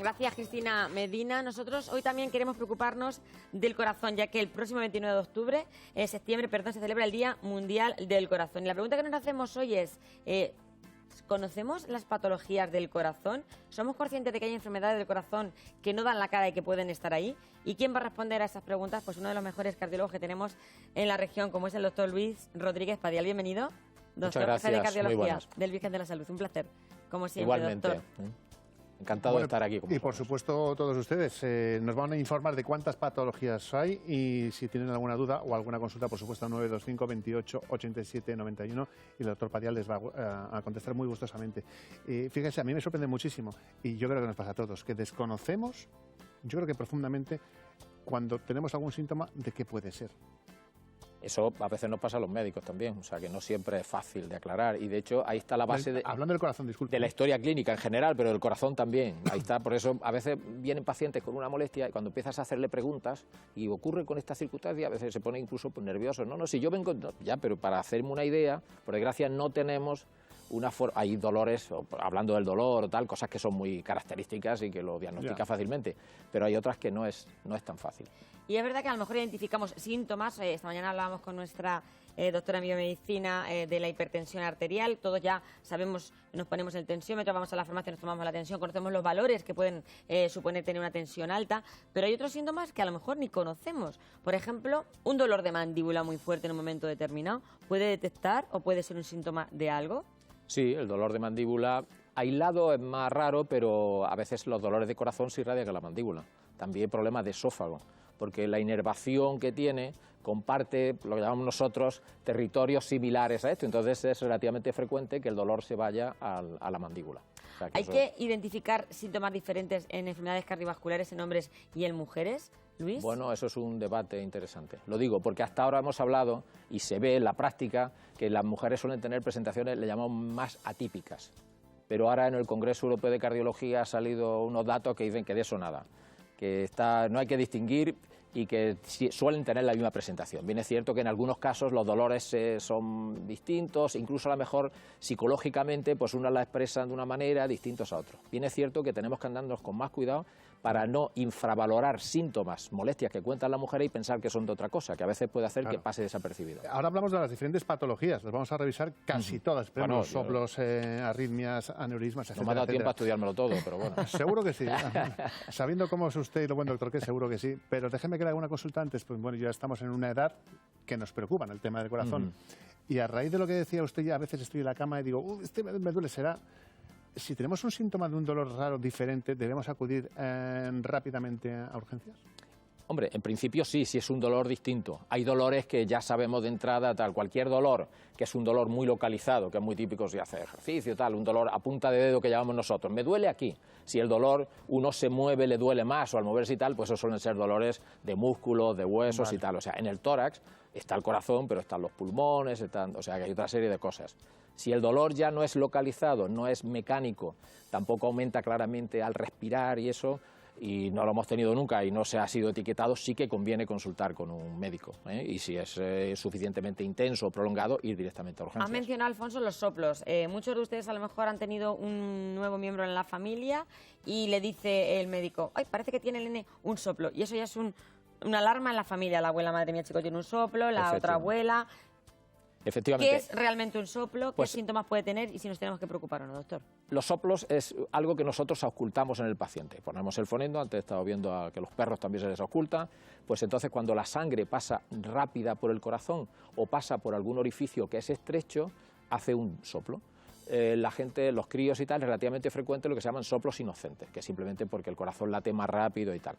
Gracias, Cristina Medina. Nosotros hoy también queremos preocuparnos del corazón, ya que el próximo 29 de septiembre, se celebra el Día Mundial del Corazón. Y la pregunta que nos hacemos hoy es, ¿conocemos las patologías del corazón? ¿Somos conscientes de que hay enfermedades del corazón que no dan la cara y que pueden estar ahí? ¿Y quién va a responder a esas preguntas? Pues uno de los mejores cardiólogos que tenemos en la región, como es el doctor Luis Rodríguez Padial. Bienvenido. Muchas gracias. De cardiología del Virgen de la Salud. Un placer, como siempre, igualmente, doctor. Encantado de estar aquí. Y por supuesto todos ustedes nos van a informar de cuántas patologías hay y si tienen alguna duda o alguna consulta, por supuesto, 925 28 87 91 y el doctor Padial les va a contestar muy gustosamente. Fíjense, a mí me sorprende muchísimo y yo creo que nos pasa a todos, que desconocemos, yo creo que profundamente, cuando tenemos algún síntoma de qué puede ser. Eso a veces nos pasa a los médicos también, o sea que no siempre es fácil de aclarar y de hecho ahí está la base hablando del corazón, disculpe. De la historia clínica en general, pero del corazón también. Ahí está, por eso a veces vienen pacientes con una molestia y cuando empiezas a hacerle preguntas y ocurre con esta circunstancia, a veces se pone incluso pues, nervioso. No, si yo vengo, no, ya, pero para hacerme una idea, por desgracia no tenemos una forma, hay dolores, hablando del dolor o tal, cosas que son muy características y que lo diagnostica fácilmente, pero hay otras que no es tan fácil. Y es verdad que a lo mejor identificamos síntomas, esta mañana hablábamos con nuestra doctora en biomedicina de la hipertensión arterial, todos ya sabemos, nos ponemos el tensiómetro, vamos a la farmacia, nos tomamos la tensión, conocemos los valores que pueden suponer tener una tensión alta, pero hay otros síntomas que a lo mejor ni conocemos. Por ejemplo, un dolor de mandíbula muy fuerte en un momento determinado, ¿puede detectar o puede ser un síntoma de algo? Sí, el dolor de mandíbula aislado es más raro, pero a veces los dolores de corazón se irradian a la mandíbula. También problemas de esófago, porque la inervación que tiene comparte lo que llamamos nosotros territorios similares a esto, entonces es relativamente frecuente que el dolor se vaya a la mandíbula. O sea, ¿Hay que identificar síntomas diferentes en enfermedades cardiovasculares en hombres y en mujeres, Luis? Bueno, eso es un debate interesante. Lo digo porque hasta ahora hemos hablado, y se ve en la práctica, que las mujeres suelen tener presentaciones, le llamamos más atípicas. Pero ahora en el Congreso Europeo de Cardiología ha salido unos datos que dicen que de eso nada, que no hay que distinguir y que suelen tener la misma presentación. Bien es cierto que en algunos casos los dolores son distintos, incluso a lo mejor psicológicamente pues unas la expresan de una manera, distintos a otros. Bien es cierto que tenemos que andarnos con más cuidado para no infravalorar síntomas, molestias que cuentan las mujeres y pensar que son de otra cosa, que a veces puede hacer que pase desapercibido. Ahora hablamos de las diferentes patologías, las vamos a revisar casi todas, bueno, soplos, arritmias, aneurismas, etcétera. No me ha dado tiempo a estudiármelo todo, pero bueno. Seguro que sí. Sabiendo cómo es usted y lo buen doctor que es, seguro que sí. Pero déjeme que le haga una consulta antes, pues bueno, ya estamos en una edad que nos preocupa en el tema del corazón. Y a raíz de lo que decía usted, ya a veces estoy en la cama y digo, este me duele, será... Si tenemos un síntoma de un dolor raro diferente, ¿debemos acudir rápidamente a urgencias? Hombre, en principio sí, si es un dolor distinto. Hay dolores que ya sabemos de entrada, tal, cualquier dolor, que es un dolor muy localizado, que es muy típico si hace ejercicio, tal, un dolor a punta de dedo que llamamos nosotros. Me duele aquí. Si el dolor, uno se mueve, le duele más, o al moverse y tal, pues esos suelen ser dolores de músculos, de huesos y tal. O sea, en el tórax está el corazón, pero están los pulmones, o sea, que hay otra serie de cosas. Si el dolor ya no es localizado, no es mecánico, tampoco aumenta claramente al respirar y eso, y no lo hemos tenido nunca y no se ha sido etiquetado, sí que conviene consultar con un médico, y si es suficientemente intenso o prolongado, ir directamente a urgencias. Ha mencionado, Alfonso, los soplos. Muchos de ustedes a lo mejor han tenido un nuevo miembro en la familia y le dice el médico, ay, parece que tiene el nene un soplo, y eso ya es una alarma en la familia. La abuela, madre mía, chico, tiene un soplo, la otra abuela... Efectivamente. ¿Qué es realmente un soplo? ¿Qué síntomas puede tener? Y si nos tenemos que preocupar o no, doctor. Los soplos es algo que nosotros ocultamos en el paciente. Ponemos el fonendo, antes he estado viendo que a los perros también se les oculta, pues entonces cuando la sangre pasa rápida por el corazón o pasa por algún orificio que es estrecho, hace un soplo. La gente, los críos y tal, es relativamente frecuente lo que se llaman soplos inocentes, que es simplemente porque el corazón late más rápido y tal.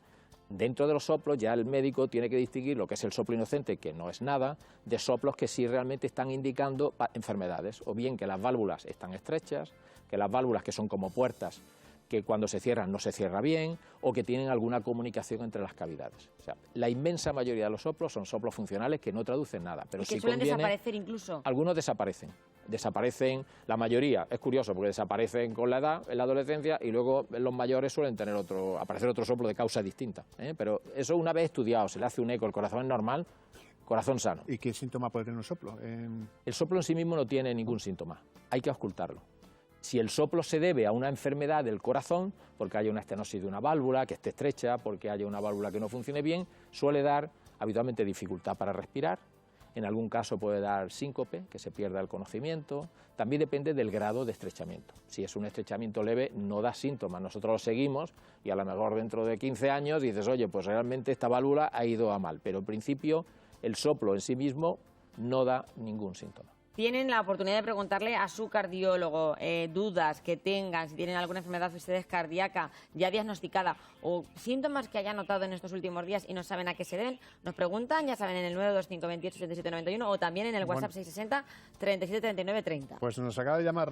Dentro de los soplos ya el médico tiene que distinguir lo que es el soplo inocente, que no es nada, de soplos que sí realmente están indicando enfermedades, o bien que las válvulas están estrechas, que las válvulas que son como puertas, que cuando se cierran no se cierra bien, o que tienen alguna comunicación entre las cavidades. O sea, la inmensa mayoría de los soplos son soplos funcionales que no traducen nada. Pero ¿Y que sí suelen desaparecer incluso? Algunos desaparecen, la mayoría, es curioso, porque desaparecen con la edad, en la adolescencia, y luego en los mayores suelen tener aparecer otro soplo de causa distinta. Pero eso una vez estudiado, se le hace un eco, el corazón es normal, corazón sano. ¿Y qué síntoma puede tener un soplo? El soplo en sí mismo no tiene ningún síntoma, hay que auscultarlo. Si el soplo se debe a una enfermedad del corazón, porque haya una estenosis de una válvula que esté estrecha, porque haya una válvula que no funcione bien, suele dar habitualmente dificultad para respirar. En algún caso puede dar síncope, que se pierda el conocimiento. También depende del grado de estrechamiento. Si es un estrechamiento leve, no da síntomas. Nosotros lo seguimos y a lo mejor dentro de 15 años dices, oye, pues realmente esta válvula ha ido a mal. Pero en principio el soplo en sí mismo no da ningún síntoma. Tienen la oportunidad de preguntarle a su cardiólogo dudas que tengan, si tienen alguna enfermedad ustedes cardíaca ya diagnosticada o síntomas que hayan notado en estos últimos días y no saben a qué se deben. Nos preguntan, ya saben, en el 925 28 77 91 o también en el WhatsApp 660 37 39 30. Pues nos acaba de llamar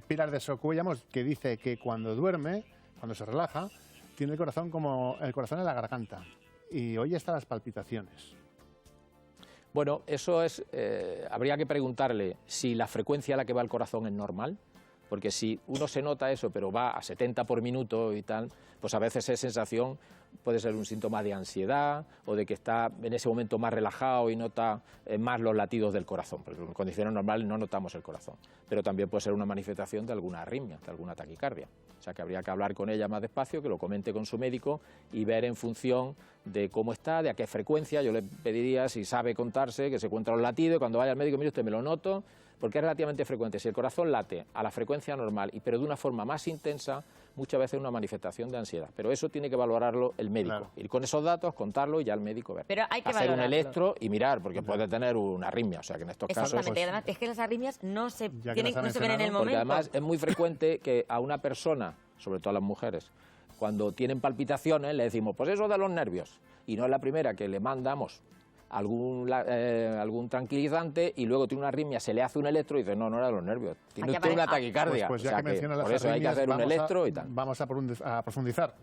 Pilar de Socuellamos, que dice que cuando duerme, cuando se relaja, tiene el corazón como el corazón en la garganta y oye hasta las palpitaciones. Bueno, eso es, habría que preguntarle si la frecuencia a la que va el corazón es normal, porque si uno se nota eso, pero va a 70 por minuto y tal, pues a veces esa sensación puede ser un síntoma de ansiedad o de que está en ese momento más relajado y nota más los latidos del corazón, porque en condiciones normales no notamos el corazón, pero también puede ser una manifestación de alguna arritmia, de alguna taquicardia. O sea que habría que hablar con ella más despacio, que lo comente con su médico y ver en función de cómo está, de a qué frecuencia. Yo le pediría, si sabe contarse, que se cuente los latidos y cuando vaya al médico, mire usted, me lo noto, porque es relativamente frecuente. Si el corazón late a la frecuencia normal, pero de una forma más intensa, muchas veces es una manifestación de ansiedad. Pero eso tiene que valorarlo el médico. Claro. Ir con esos datos, contarlo y ya el médico ver. Pero hay que hacer un electro y mirar, porque puede tener una arritmia. O sea que en estos casos... Exactamente, y además es que las arritmias no se ven en el momento. Porque además es muy frecuente que a una persona, sobre todo a las mujeres, cuando tienen palpitaciones le decimos, pues eso de los nervios. Y no es la primera que le mandamos algún tranquilizante y luego tiene una arritmia, se le hace un electro y dice, no era de los nervios, tiene usted una taquicardia. Pues ya que menciona las por eso arritmias, hay que hacer un electro y tal. Vamos a profundizar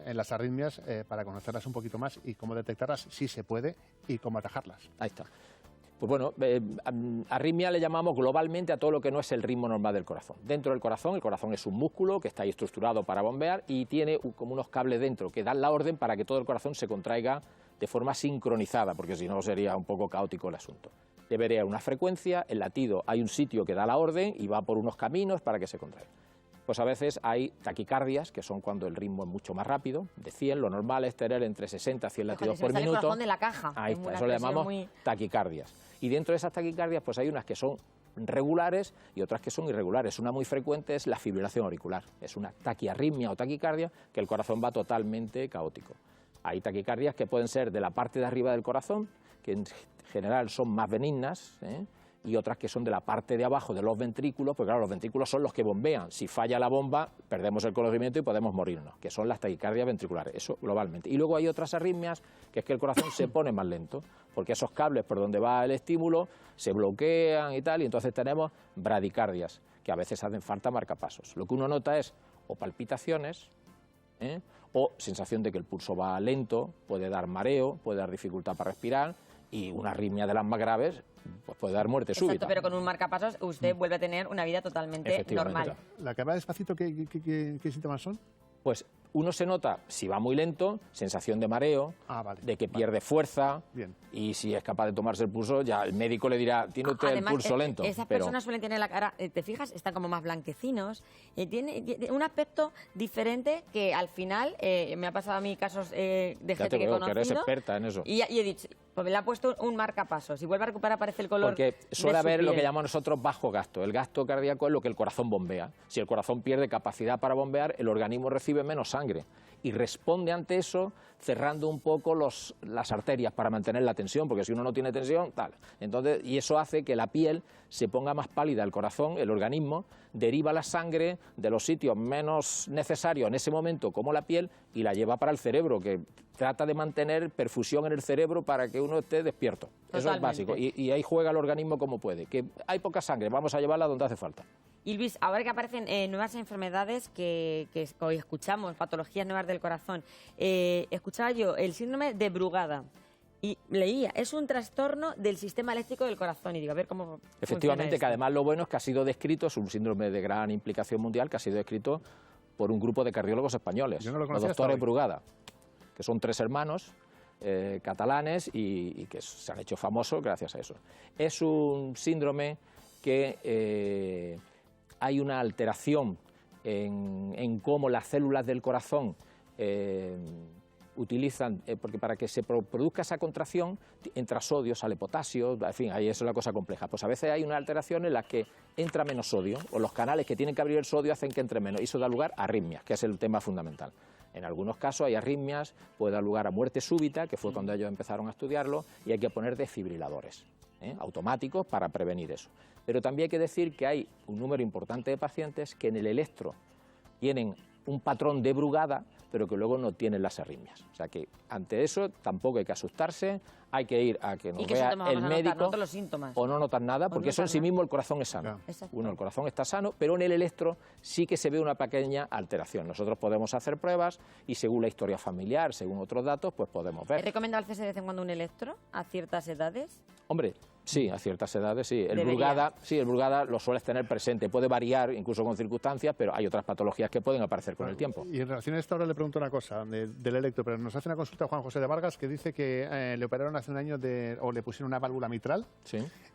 en las arritmias para conocerlas un poquito más y cómo detectarlas, si se puede, y cómo atajarlas. Ahí está. Pues bueno, arritmia le llamamos globalmente a todo lo que no es el ritmo normal del corazón. Dentro del corazón, el corazón es un músculo que está ahí estructurado para bombear y tiene como unos cables dentro que dan la orden para que todo el corazón se contraiga de forma sincronizada, porque si no sería un poco caótico el asunto. Debería haber una frecuencia, el latido, hay un sitio que da la orden y va por unos caminos para que se contraiga. Pues a veces hay taquicardias, que son cuando el ritmo es mucho más rápido, de 100, lo normal es tener entre 60 y 100 latidos por minuto. El corazón de la caja. Ahí está, eso le llamamos taquicardias. Y dentro de esas taquicardias pues hay unas que son regulares y otras que son irregulares. Una muy frecuente es la fibrilación auricular, es una taquiarritmia o taquicardia que el corazón va totalmente caótico. Hay taquicardias que pueden ser de la parte de arriba del corazón, que en general son más benignas, y otras que son de la parte de abajo de los ventrículos, porque claro, los ventrículos son los que bombean. Si falla la bomba, perdemos el conocimiento y podemos morirnos, que son las taquicardias ventriculares, eso globalmente. Y luego hay otras arritmias, que es que el corazón se pone más lento, porque esos cables por donde va el estímulo se bloquean y tal, y entonces tenemos bradicardias, que a veces hacen falta marcapasos. Lo que uno nota es o palpitaciones, o sensación de que el pulso va lento, puede dar mareo, puede dar dificultad para respirar, y una arritmia de las más graves pues puede dar muerte súbita. Exacto, pero con un marcapasos usted vuelve a tener una vida totalmente normal. La que va despacito, ¿qué síntomas son? Pues uno se nota, si va muy lento, sensación de mareo, de que pierde fuerza, y si es capaz de tomarse el pulso, ya el médico le dirá, tiene usted el pulso lento. Esas personas suelen tener la cara, te fijas, están como más blanquecinos, tiene un aspecto diferente que al final, me ha pasado a mí casos de gente que he conocido. Que eres experta en eso. Y he dicho, pues le ha puesto un marcapasos, si vuelve a recuperar aparece el color. Porque suele haber lo que llamamos nosotros bajo gasto. El gasto cardíaco es lo que el corazón bombea. Si el corazón pierde capacidad para bombear, el organismo recibe menos sangre y responde ante eso cerrando un poco las arterias para mantener la tensión, porque si uno no tiene tensión, tal. Entonces, y eso hace que la piel se ponga más pálida, el corazón, el organismo, deriva la sangre de los sitios menos necesarios en ese momento, como la piel, y la lleva para el cerebro, que trata de mantener perfusión en el cerebro para que uno esté despierto. Totalmente. Eso es básico. Y ahí juega el organismo como puede. Que hay poca sangre, vamos a llevarla donde hace falta. Y Luis, ahora que aparecen nuevas enfermedades que hoy escuchamos, patologías nuevas del corazón, escuchaba yo el síndrome de Brugada y leía, es un trastorno del sistema eléctrico del corazón y digo, a ver cómo efectivamente, que además lo bueno es que ha sido descrito, es un síndrome de gran implicación mundial que ha sido descrito por un grupo de cardiólogos españoles, los doctores Brugada, que son 3 hermanos catalanes y que se han hecho famosos gracias a eso. Es un síndrome que hay una alteración en cómo las células del corazón utilizan, porque para que se produzca esa contracción entra sodio, sale potasio, en fin, ahí eso es la cosa compleja. Pues a veces hay una alteración en la que entra menos sodio, o los canales que tienen que abrir el sodio hacen que entre menos, y eso da lugar a arritmias, que es el tema fundamental. En algunos casos hay arritmias, puede dar lugar a muerte súbita, que fue cuando ellos empezaron a estudiarlo, y hay que poner desfibriladores automáticos para prevenir eso. Pero también hay que decir que hay un número importante de pacientes que en el electro tienen un patrón de Brugada, pero que luego no tienen las arritmias. O sea que ante eso tampoco hay que asustarse, hay que ir a que nos vea el médico los síntomas. o no notar nada, porque eso en sí mismo el corazón es sano. Uno, el corazón está sano, pero en el electro sí que se ve una pequeña alteración. Nosotros podemos hacer pruebas y según la historia familiar, según otros datos, pues podemos ver. ¿Es recomendable hacerse de vez en cuando un electro a ciertas edades? Hombre, sí, a ciertas edades sí. El Brugada lo sueles tener presente. Puede variar incluso con circunstancias, pero hay otras patologías que pueden aparecer con el tiempo. Y en relación a esto ahora le pregunto una cosa del electro, pero nos hace una consulta Juan José de Vargas que dice que le operaron hace un año o le pusieron una válvula mitral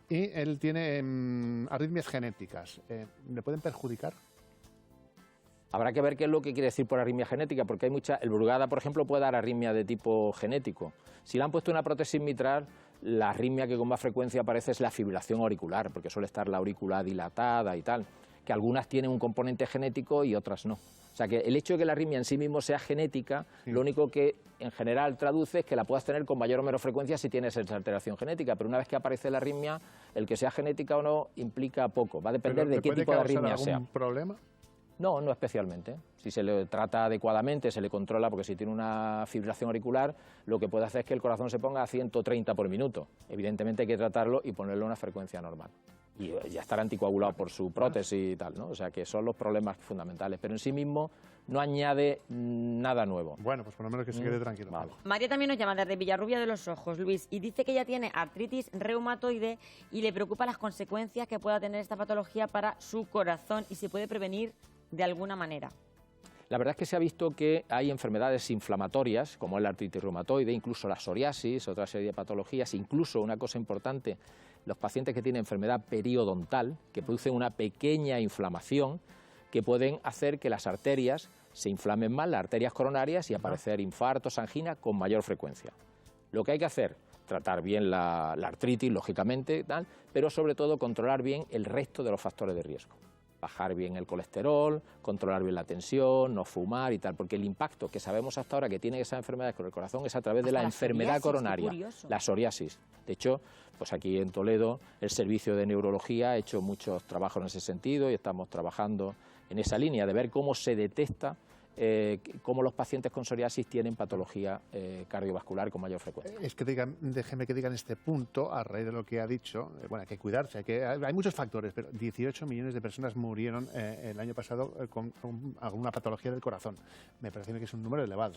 y él tiene arritmias genéticas. ¿Le pueden perjudicar? Habrá que ver qué es lo que quiere decir por arritmia genética, porque hay mucha. El Brugada, por ejemplo, puede dar arritmia de tipo genético. Si le han puesto una prótesis mitral, la arritmia que con más frecuencia aparece es la fibrilación auricular, porque suele estar la aurícula dilatada y tal, que algunas tienen un componente genético y otras no. O sea que el hecho de que la arritmia en sí mismo sea genética, lo único que en general traduce es que la puedas tener con mayor o menor frecuencia si tienes esa alteración genética, pero una vez que aparece la arritmia, el que sea genética o no implica poco, va a depender de qué tipo de arritmia sea. ¿Algún problema? No, no especialmente. Si se le trata adecuadamente, se le controla, porque si tiene una fibrilación auricular, lo que puede hacer es que el corazón se ponga a 130 por minuto. Evidentemente hay que tratarlo y ponerle una frecuencia normal. Y ya estar anticoagulado por su prótesis y tal, ¿no? O sea que son los problemas fundamentales, pero en sí mismo no añade nada nuevo. Bueno, pues por lo menos que se quede tranquilo. Vale. María también nos llama desde Villarrubia de los Ojos, Luis, y dice que ella tiene artritis reumatoide y le preocupa las consecuencias que pueda tener esta patología para su corazón y se puede prevenir de alguna manera. La verdad es que se ha visto que hay enfermedades inflamatorias, como es la artritis reumatoide, incluso la psoriasis, otra serie de patologías, incluso una cosa importante, los pacientes que tienen enfermedad periodontal, que producen una pequeña inflamación, que pueden hacer que las arterias se inflamen más, las arterias coronarias, y aparecer infartos, angina con mayor frecuencia. Lo que hay que hacer, tratar bien la artritis, lógicamente, tal, pero sobre todo controlar bien el resto de los factores de riesgo. Bajar bien el colesterol, controlar bien la tensión, no fumar y tal, porque el impacto que sabemos hasta ahora que tienen esas enfermedades con el corazón es a través de la enfermedad coronaria, la psoriasis. De hecho, pues aquí en Toledo el servicio de neurología ha hecho muchos trabajos en ese sentido y estamos trabajando en esa línea de ver cómo se detecta cómo los pacientes con psoriasis tienen patología cardiovascular con mayor frecuencia. Es que déjeme que diga en este punto, a raíz de lo que ha dicho, bueno, hay que cuidarse, hay muchos factores, pero 18 millones de personas murieron el año pasado con alguna patología del corazón. Me parece que es un número elevado.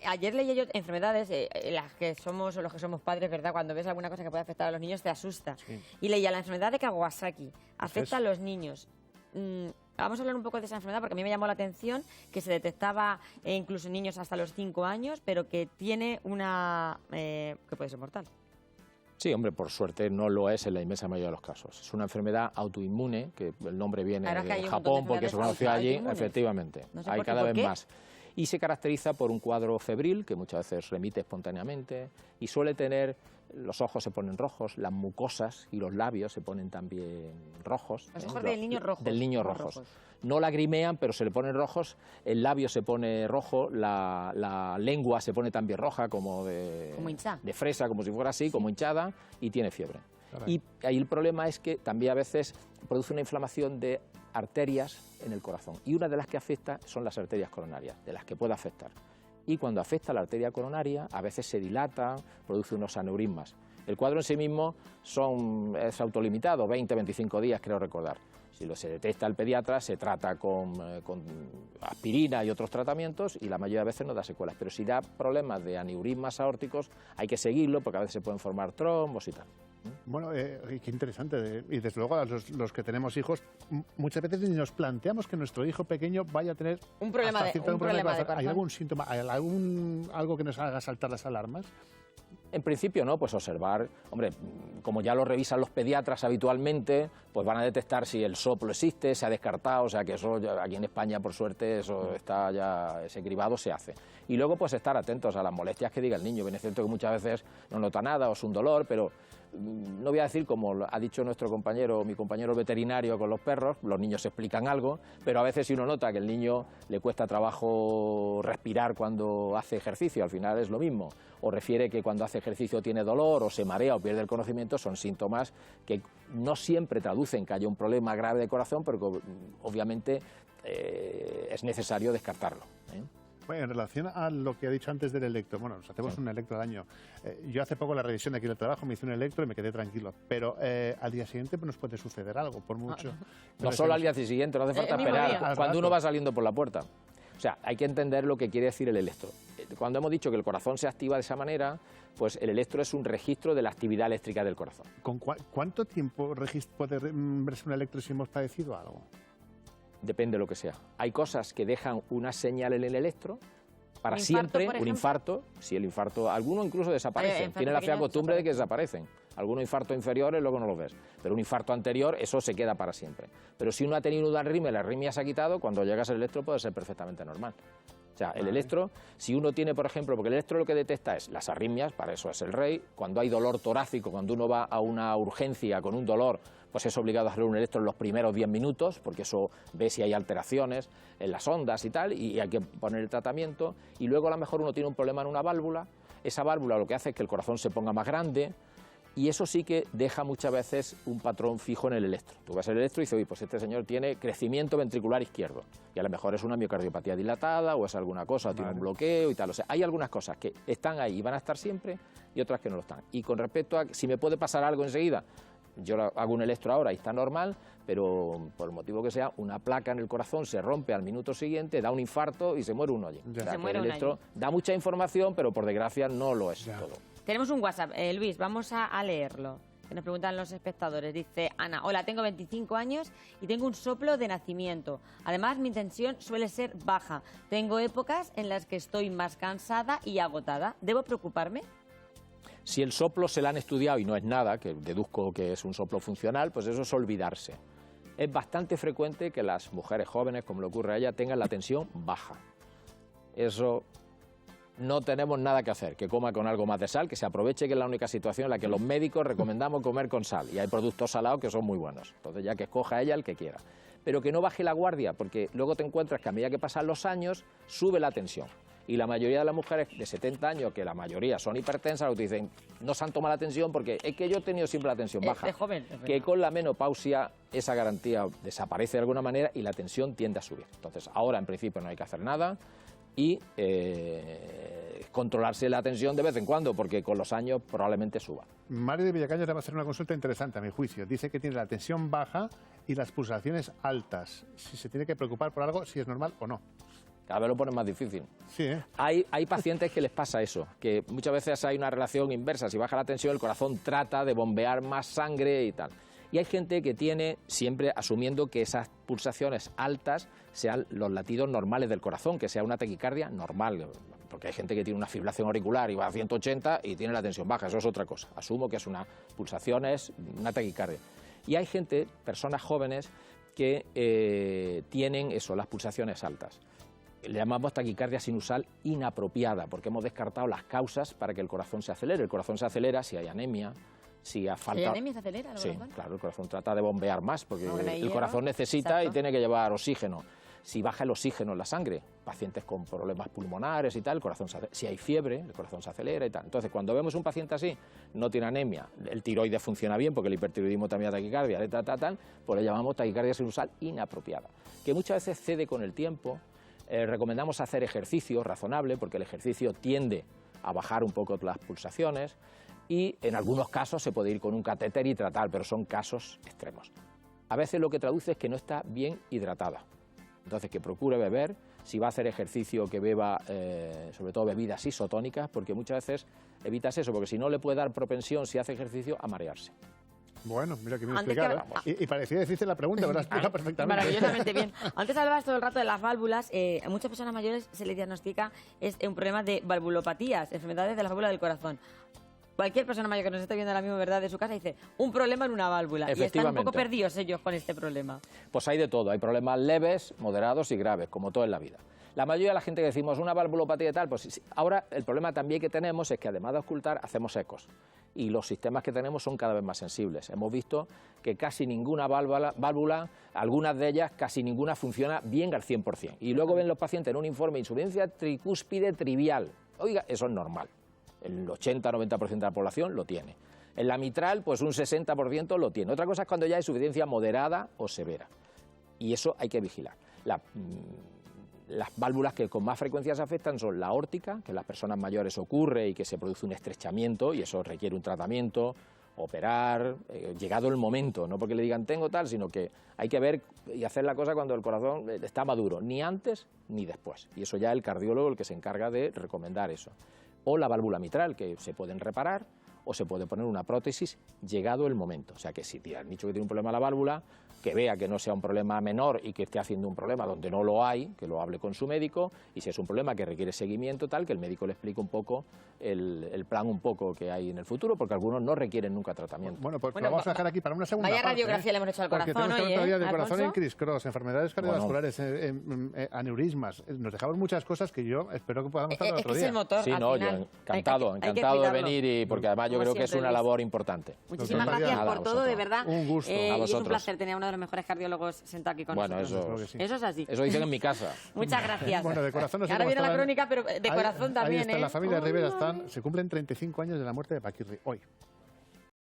Ayer leí yo enfermedades, las que somos o los que somos padres, ¿verdad? Cuando ves alguna cosa que puede afectar a los niños te asusta. Sí. Y leía la enfermedad de Kawasaki, afecta a los niños. Vamos a hablar un poco de esa enfermedad porque a mí me llamó la atención que se detectaba incluso en niños hasta los 5 años, pero que tiene que puede ser mortal. Sí, hombre, por suerte no lo es en la inmensa mayoría de los casos. Es una enfermedad autoinmune, que el nombre viene de Japón porque se conoció allí, efectivamente. No sé hay cada vez más. Y se caracteriza por un cuadro febril, que muchas veces remite espontáneamente, y suele tener, los ojos se ponen rojos, las mucosas y los labios se ponen también rojos. Los ojos del niño rojos. Del niño rojos. No lagrimean, pero se le ponen rojos, el labio se pone rojo, la lengua se pone también roja, como de fresa, como si fuera así, como hinchada, y tiene fiebre. Caray. Y ahí el problema es que también a veces produce una inflamación de arterias en el corazón, y una de las que afecta son las arterias coronarias, de las que puede afectar. Y cuando afecta la arteria coronaria, a veces se dilata, produce unos aneurismas. El cuadro en sí mismo es autolimitado, 20-25 días, creo recordar. Si se detecta el pediatra, se trata con aspirina y otros tratamientos y la mayoría de veces no da secuelas. Pero si da problemas de aneurismas aórticos, hay que seguirlo porque a veces se pueden formar trombos y tal. Bueno, qué interesante. Y desde luego los que tenemos hijos, muchas veces ni nos planteamos que nuestro hijo pequeño vaya a tener un problema de corazón. ¿Hay algún síntoma, algo que nos haga saltar las alarmas? En principio no, pues observar, hombre, como ya lo revisan los pediatras habitualmente, pues van a detectar si el soplo existe, se ha descartado, o sea que eso aquí en España por suerte eso está ya, ese cribado se hace. Y luego pues estar atentos a las molestias que diga el niño, bien es cierto que muchas veces no nota nada o es un dolor, pero no voy a decir como ha dicho nuestro compañero, mi compañero veterinario con los perros, los niños explican algo, pero a veces si uno nota que el niño le cuesta trabajo respirar cuando hace ejercicio, al final es lo mismo, o refiere que cuando hace ejercicio tiene dolor o se marea o pierde el conocimiento, son síntomas que no siempre traducen que haya un problema grave de corazón, pero que obviamente es necesario descartarlo. Bueno, en relación a lo que ha dicho antes del electro, bueno, nos hacemos un electro al año. Yo hace poco la revisión de aquí del trabajo me hice un electro y me quedé tranquilo, pero al día siguiente pues, nos puede suceder algo, por mucho... No solo al día siguiente, no hace falta esperar cuando uno va saliendo por la puerta. O sea, hay que entender lo que quiere decir el electro. Cuando hemos dicho que el corazón se activa de esa manera, pues el electro es un registro de la actividad eléctrica del corazón. ¿Con cuánto tiempo puede verse un electro si hemos padecido algo? Depende de lo que sea. Hay cosas que dejan una señal en el electro para siempre, un infarto, si el infarto, algunos incluso desaparecen, tienen la fea costumbre de que desaparecen. Algunos infartos inferiores luego no los ves, pero un infarto anterior, eso se queda para siempre. Pero si uno ha tenido una arritmia y la arritmia se ha quitado, cuando llegas al electro puede ser perfectamente normal. O sea, el electro, si uno tiene, por ejemplo, porque el electro lo que detecta es las arritmias, para eso es el rey, cuando hay dolor torácico, cuando uno va a una urgencia con un dolor, pues es obligado a hacer un electro en los primeros 10 minutos, porque eso ve si hay alteraciones en las ondas y tal, y hay que poner el tratamiento, y luego a lo mejor uno tiene un problema en una válvula, esa válvula lo que hace es que el corazón se ponga más grande, y eso sí que deja muchas veces un patrón fijo en el electro. Tú vas al electro y dices, oye, pues este señor tiene crecimiento ventricular izquierdo, y a lo mejor es una miocardiopatía dilatada, o es alguna cosa, o tiene un bloqueo y tal. O sea, hay algunas cosas que están ahí y van a estar siempre, y otras que no lo están. Y con respecto a si me puede pasar algo enseguida, yo hago un electro ahora y está normal, pero por el motivo que sea, una placa en el corazón se rompe al minuto siguiente, da un infarto y se muere uno allí. O sea, que el electro da mucha información, pero por desgracia no lo es todo. Tenemos un WhatsApp, Luis, vamos a leerlo. Que nos preguntan los espectadores. Dice Ana, hola, tengo 25 años y tengo un soplo de nacimiento. Además, mi tensión suele ser baja. Tengo épocas en las que estoy más cansada y agotada. ¿Debo preocuparme? Si el soplo se le han estudiado y no es nada, que deduzco que es un soplo funcional, pues eso es olvidarse. Es bastante frecuente que las mujeres jóvenes, como le ocurre a ella, tengan la tensión baja. Eso no tenemos nada que hacer, que coma con algo más de sal, que se aproveche, que es la única situación en la que los médicos recomendamos comer con sal, y hay productos salados que son muy buenos, entonces ya que escoja ella el que quiera. Pero que no baje la guardia, porque luego te encuentras que a medida que pasan los años, sube la tensión. Y la mayoría de las mujeres de 70 años, que la mayoría son hipertensas, lo que dicen, no se han tomado la tensión porque es que yo he tenido siempre la tensión baja. Joven, que con la menopausia esa garantía desaparece de alguna manera y la tensión tiende a subir. Entonces, ahora en principio no hay que hacer nada y controlarse la tensión de vez en cuando, porque con los años probablemente suba. Mario de Villacañas le va a hacer una consulta interesante, a mi juicio. Dice que tiene la tensión baja y las pulsaciones altas. Si se tiene que preocupar por algo, si es normal o no. Cada vez lo ponen más difícil. Sí, Hay pacientes que les pasa eso, que muchas veces hay una relación inversa. Si baja la tensión, el corazón trata de bombear más sangre y tal. Y hay gente que tiene, siempre asumiendo que esas pulsaciones altas sean los latidos normales del corazón, que sea una taquicardia normal. Porque hay gente que tiene una fibrilación auricular y va a 180 y tiene la tensión baja, eso es otra cosa. Asumo que es una pulsaciones, una taquicardia. Y hay gente, personas jóvenes, que tienen eso, las pulsaciones altas. Le llamamos taquicardia sinusal inapropiada, porque hemos descartado las causas para que el corazón se acelere. El corazón se acelera si hay anemia, si ha falta... ¿Hay anemia se acelera el corazón? Sí, claro, el corazón trata de bombear más, porque el corazón necesita y tiene que llevar oxígeno. Si baja el oxígeno en la sangre, pacientes con problemas pulmonares y tal, el corazón se acelera. Si hay fiebre, el corazón se acelera y tal. Entonces, cuando vemos un paciente así, no tiene anemia, el tiroides funciona bien, porque el hipertiroidismo también da taquicardia, pues le llamamos taquicardia sinusal inapropiada, que muchas veces cede con el tiempo. Recomendamos hacer ejercicio razonable, porque el ejercicio tiende a bajar un poco las pulsaciones, y en algunos casos se puede ir con un catéter y tratar, pero son casos extremos. A veces lo que traduce es que no está bien hidratada. Entonces, que procure beber, si va a hacer ejercicio, que beba sobre todo bebidas isotónicas, porque muchas veces evitas eso, porque si no le puede dar propensión, si hace ejercicio, a marearse. Bueno, mira que bien explicado. Y parecía difícil la pregunta, pero la explica perfectamente. Maravillosamente bien. Antes hablabas todo el rato de las válvulas. A muchas personas mayores se les diagnostica un problema de valvulopatías, enfermedades de la válvula del corazón. cualquier persona mayor que nos esté viendo ahora mismo, ¿verdad?, de su casa, dice, un problema en una válvula. Y están un Efectivamente. poco perdidos ellos con este problema. Pues hay de todo, hay problemas leves, moderados y graves, como todo en la vida. La mayoría de la gente que decimos una valvulopatía y tal, pues sí, ahora el problema también que tenemos es que además de auscultar, hacemos ecos. Y los sistemas que tenemos son cada vez más sensibles. Hemos visto que casi ninguna válvula, algunas de ellas, casi ninguna funciona bien al 100%. Y luego ven los pacientes en un informe de insuficiencia tricúspide trivial. Oiga, eso es normal. El 80-90% de la población lo tiene. En la mitral, pues un 60% lo tiene. Otra cosa es cuando ya hay insuficiencia moderada o severa. Y eso hay que vigilar. Las válvulas que con más frecuencia se afectan son la aórtica, que en las personas mayores ocurre y que se produce un estrechamiento y eso requiere un tratamiento, operar, llegado el momento, no porque le digan tengo tal, sino que hay que ver y hacer la cosa cuando el corazón está maduro, ni antes ni después. Y eso ya el cardiólogo el que se encarga de recomendar eso. O la válvula mitral, que se pueden reparar o se puede poner una prótesis llegado el momento. O sea que si te han dicho que tiene un problema la válvula, que vea que no sea un problema menor y que esté haciendo un problema donde no lo hay, que lo hable con su médico, y si es un problema que requiere seguimiento tal, que el médico le explique un poco el plan un poco que hay en el futuro, porque algunos no requieren nunca tratamiento. Bueno, pues lo vamos a dejar aquí para una segunda Vaya parte, radiografía le hemos hecho al corazón, porque tenemos que hablar todavía de corazón en Alfonso. criss-cross, enfermedades cardiovasculares, aneurismas. Nos dejamos muchas cosas que yo espero que podamos tratar Es otro que es día. el motor, Sí, al no, final. yo encantado, Hay que encantado de cuidarlo. venir y porque además yo Como creo que es siempre, una Luis. labor importante. Muchísimas Doctor gracias María, por todo, de vosotros. verdad. Un gusto. Y es un vosotros. placer tener a uno de los mejores cardiólogos sentado aquí con Bueno, nosotros. Creo que sí. Eso es así. Eso dicen en mi casa. Muchas gracias. Bueno, de corazón no sé Ahora cómo viene la estarán. crónica, pero de Ahí- corazón ahí también, está, ¿eh? la familia Ay, Rivera ay. están, se cumplen 35 años de la muerte de Paquirri hoy.